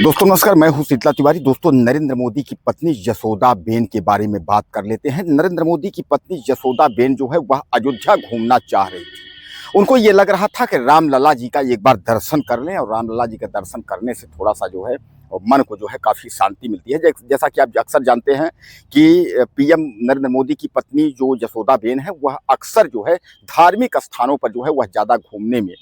दोस्तों नमस्कार, मैं हूं शीतला तिवारी। दोस्तों, नरेंद्र मोदी की पत्नी जसोदाबेन के बारे में बात कर लेते हैं। नरेंद्र मोदी की पत्नी जसोदाबेन जो है वह अयोध्या घूमना चाह रही थी। उनको ये लग रहा था कि रामलला जी का एक बार दर्शन कर लें, और रामलला जी का दर्शन करने से थोड़ा सा जो है मन को जो है काफ़ी शांति मिलती है। जैसा कि आप अक्सर जानते हैं कि पीएम नरेंद्र मोदी की पत्नी जो जसोदाबेन है वह अक्सर जो है धार्मिक स्थानों पर जो है वह ज़्यादा घूमने में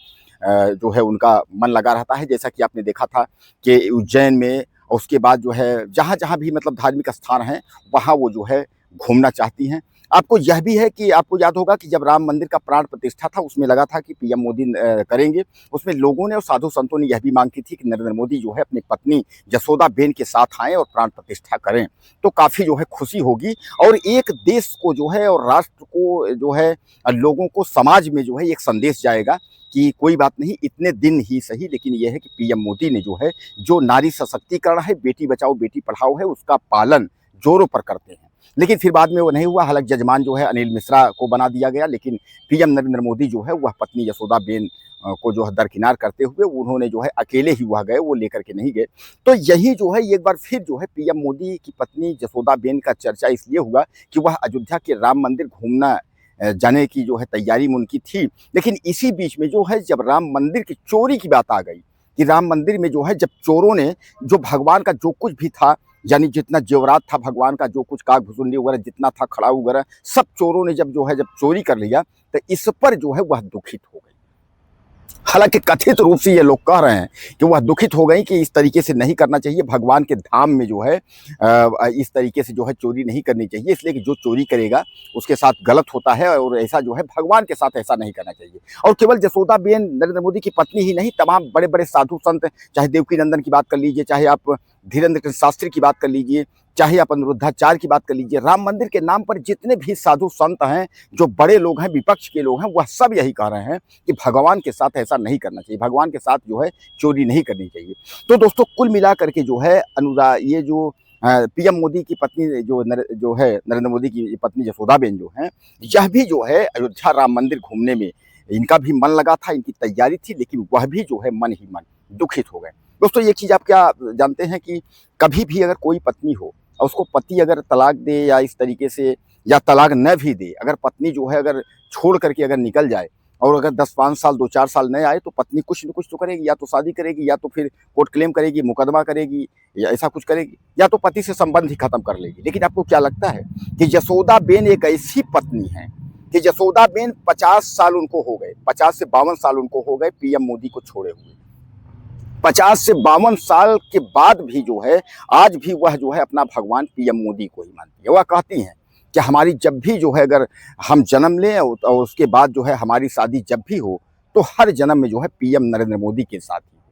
जो है उनका मन लगा रहता है। जैसा कि आपने देखा था कि उज्जैन में, और उसके बाद जो है जहाँ-जहाँ भी मतलब धार्मिक स्थान हैं, वहाँ वो जो है घूमना चाहती हैं। आपको यह भी है कि आपको याद होगा कि जब राम मंदिर का प्राण प्रतिष्ठा था, उसमें लगा था कि पीएम मोदी करेंगे। उसमें लोगों ने और साधु संतों ने यह भी मांग की थी कि नरेंद्र मोदी जो है अपनी पत्नी जसोदाबेन के साथ आएँ और प्राण प्रतिष्ठा करें, तो काफ़ी जो है खुशी होगी और एक देश को जो है और राष्ट्र को जो है लोगों को समाज में जो है एक संदेश जाएगा कि कोई बात नहीं, इतने दिन ही सही, लेकिन यह है कि पीएम मोदी ने जो है जो नारी सशक्तिकरण है, बेटी बचाओ बेटी पढ़ाओ है, उसका पालन जोरों पर करते हैं। लेकिन फिर बाद में वो नहीं हुआ। हालांकि जजमान जो है अनिल मिश्रा को बना दिया गया, लेकिन पीएम नरेंद्र मोदी जो है वह पत्नी यशोदाबेन को जो है दरकिनार करते हुए उन्होंने जो है अकेले ही वह गए, वो लेकर के नहीं गए। तो यही जो है एक बार फिर जो है पीएम मोदी की पत्नी जसोदाबेन का चर्चा इसलिए हुआ कि वह अयोध्या के राम मंदिर घूमना जाने की जो है तैयारी में उनकी थी। लेकिन इसी बीच में जो है जब राम मंदिर की चोरी की बात आ गई कि राम मंदिर में जो है जब चोरों ने जो भगवान का जो कुछ भी था, यानी जितना जेवरात था भगवान का, जो कुछ काग-भुसुंडी वगैरह जितना था, खड़ाऊ वगैरह, सब चोरों ने जब चोरी कर लिया, तो इस पर जो है वह दुखित हो गई। हालांकि कथित रूप से ये लोग कह रहे हैं कि वह दुखित हो गई कि इस तरीके से नहीं करना चाहिए, भगवान के धाम में जो है इस तरीके से जो है चोरी नहीं करनी चाहिए, इसलिए कि जो चोरी करेगा उसके साथ गलत होता है और ऐसा जो है भगवान के साथ ऐसा नहीं करना चाहिए। और केवल जसोदाबेन नरेंद्र मोदी की पत्नी ही नहीं, तमाम बड़े बड़े साधु संत, चाहे देवकी नंदन की बात कर लीजिए, चाहे आप धीरेन्द्र कृष्ण शास्त्री की बात कर लीजिए, चाहे आप अनिरुद्धाचार्य की बात कर लीजिए, राम मंदिर के नाम पर जितने भी साधु संत हैं, जो बड़े लोग हैं, विपक्ष के लोग हैं, वह सब यही कह रहे हैं कि भगवान के साथ ऐसा नहीं करना चाहिए, भगवान के साथ जो है चोरी नहीं करनी चाहिए। तो दोस्तों, कुल मिला करके जो है ये जो पीएम मोदी की पत्नी जो है नरेंद्र मोदी की पत्नी जसोदाबेन जो हैं, यह भी जो है अयोध्या राम मंदिर घूमने में इनका भी मन लगा था, इनकी तैयारी थी, लेकिन वह भी जो है मन ही मन दुखित हो गए। दोस्तों, एक चीज़ आप क्या जानते हैं कि कभी भी अगर कोई पत्नी हो और उसको पति अगर तलाक दे या इस तरीके से, या तलाक न भी दे, अगर पत्नी जो है अगर छोड़ करके अगर निकल जाए और अगर 10-5 साल 2-4 साल न आए, तो पत्नी कुछ न कुछ तो करेगी, या तो शादी करेगी, या तो फिर कोर्ट क्लेम करेगी, मुकदमा करेगी, या ऐसा कुछ करेगी, या तो पति से संबंध ही खत्म कर लेगी। लेकिन आपको क्या लगता है कि जसोदाबेन एक ऐसी पत्नी है कि जसोदाबेन 50 साल उनको हो गए, 50 से 52 साल उनको हो गए पीएम मोदी को छोड़े हुए। 50 से 52 साल के बाद भी जो है आज भी वह जो है अपना भगवान पीएम मोदी को ही मानती है। वह कहती हैं कि हमारी जब भी जो है अगर हम जन्म लें और उसके बाद जो है हमारी शादी जब भी हो, तो हर जन्म में जो है पीएम नरेंद्र मोदी के साथ ही हो।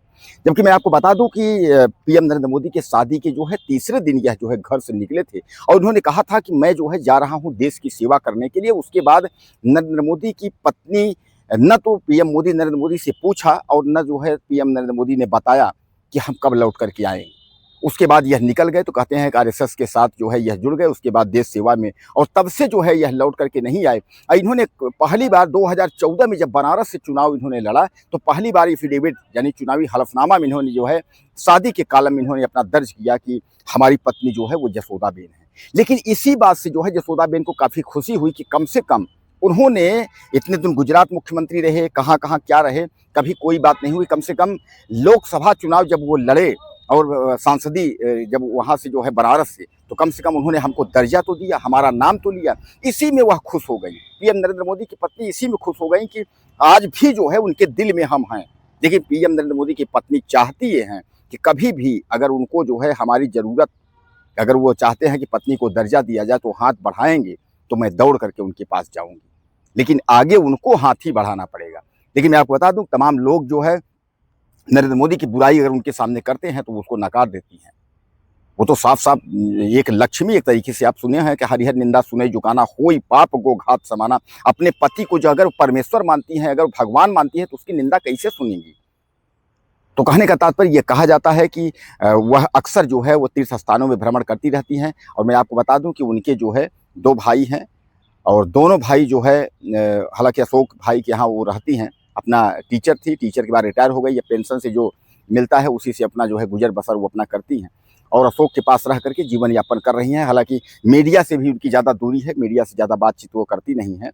जबकि मैं आपको बता दूं कि पीएम नरेंद्र मोदी के शादी के जो है तीसरे दिन यह जो है घर से निकले थे और उन्होंने कहा था कि मैं जो है जा रहा हूं देश की सेवा करने के लिए। उसके बाद नरेंद्र मोदी की पत्नी न तो पीएम मोदी नरेंद्र मोदी से पूछा और न जो है पीएम नरेंद्र मोदी ने बताया कि हम कब लौट करके आएंगे। उसके बाद यह निकल गए, तो कहते हैं कि आरएसएस के साथ जो है यह जुड़ गए, उसके बाद देश सेवा में, और तब से जो है यह लौट करके नहीं आए। इन्होंने पहली बार 2014 में जब बनारस से चुनाव इन्होंने लड़ा, तो पहली बार एफिडेविट यानी चुनावी हलफनामा में इन्होंने जो है शादी के कॉलम में इन्होंने अपना दर्ज किया कि हमारी पत्नी जो है वो जसोदाबेन है। लेकिन इसी बात से जो है जसोदाबेन को काफ़ी खुशी हुई कि कम से कम उन्होंने इतने दिन गुजरात मुख्यमंत्री रहे, कहाँ-कहाँ क्या रहे, कभी कोई बात नहीं हुई। कम से कम लोकसभा चुनाव जब वो लड़े और सांसदी जब वहाँ से जो है बनारस से, तो कम से कम उन्होंने हमको दर्जा तो दिया, हमारा नाम तो लिया। इसी में वह खुश हो गई। पीएम नरेंद्र मोदी की पत्नी इसी में खुश हो गई कि आज भी जो है उनके दिल में हम हैं। लेकिन पीएम नरेंद्र मोदी की पत्नी चाहती ये हैं कि कभी भी अगर उनको जो है हमारी ज़रूरत, अगर वो चाहते हैं कि पत्नी को दर्जा दिया जाए, तो हाथ बढ़ाएँगे, तो मैं दौड़ करके उनके पास जाऊँगी। लेकिन आगे उनको हाथ ही बढ़ाना पड़ेगा। लेकिन मैं आपको बता दूं, तमाम लोग जो है नरेंद्र मोदी की बुराई अगर उनके सामने करते हैं तो उसको नकार देती हैं। वो तो साफ-साफ एक लक्ष्मी एक तरीके से आप सुने हैं कि हरिहर निंदा सुनै झुकाना, होई पाप को घात समाना। अपने पति को जो अगर परमेश्वर मानती हैं, अगर भगवान मानती हैं, तो उसकी निंदा कैसे सुनेंगी? तो कहने का तात्पर्य ये कहा जाता है कि वह अक्सर जो है वो तीर्थ स्थानों में भ्रमण करती रहती हैं। और मैं आपको बता दूं कि उनके जो है 2 भाई हैं, और दोनों भाई जो है हालांकि अशोक भाई के यहाँ वो रहती हैं, अपना टीचर थी, टीचर के बाद रिटायर हो गई, या पेंशन से जो मिलता है उसी से अपना जो है गुजर बसर वो अपना करती हैं और अशोक के पास रह करके जीवन यापन कर रही हैं। हालांकि मीडिया से भी उनकी ज़्यादा दूरी है, मीडिया से ज़्यादा बातचीत वो करती नहीं है।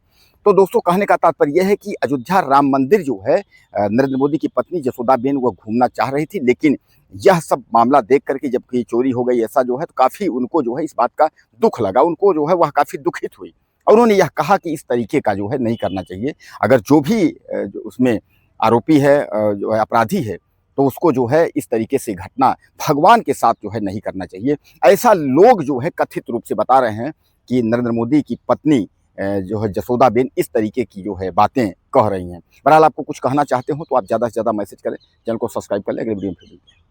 तो दोस्तों कहने का तात्पर्य यह है कि अयोध्या राम मंदिर जो है नरेंद्र मोदी की पत्नी जसोदाबेन वो घूमना चाह रही थी, लेकिन यह सब मामला देख करके जब कि चोरी हो गई ऐसा जो है तो काफ़ी उनको जो है इस बात का दुख लगा, उनको जो है वह काफ़ी दुखित हुई और उन्होंने यह कहा कि इस तरीके का जो है नहीं करना चाहिए। अगर जो भी जो उसमें आरोपी है, जो है अपराधी है, तो उसको जो है इस तरीके से घटना भगवान के साथ जो है नहीं करना चाहिए। ऐसा लोग जो है कथित रूप से बता रहे हैं कि नरेंद्र मोदी की पत्नी जो है जसोदाबेन इस तरीके की जो है बातें कह रही हैं। बहरहाल आपको कुछ कहना चाहते हो तो आप ज़्यादा से ज़्यादा मैसेज करें, चैनल को सब्सक्राइब कर लें। अगले वीडियो में फिर मिलते हैं।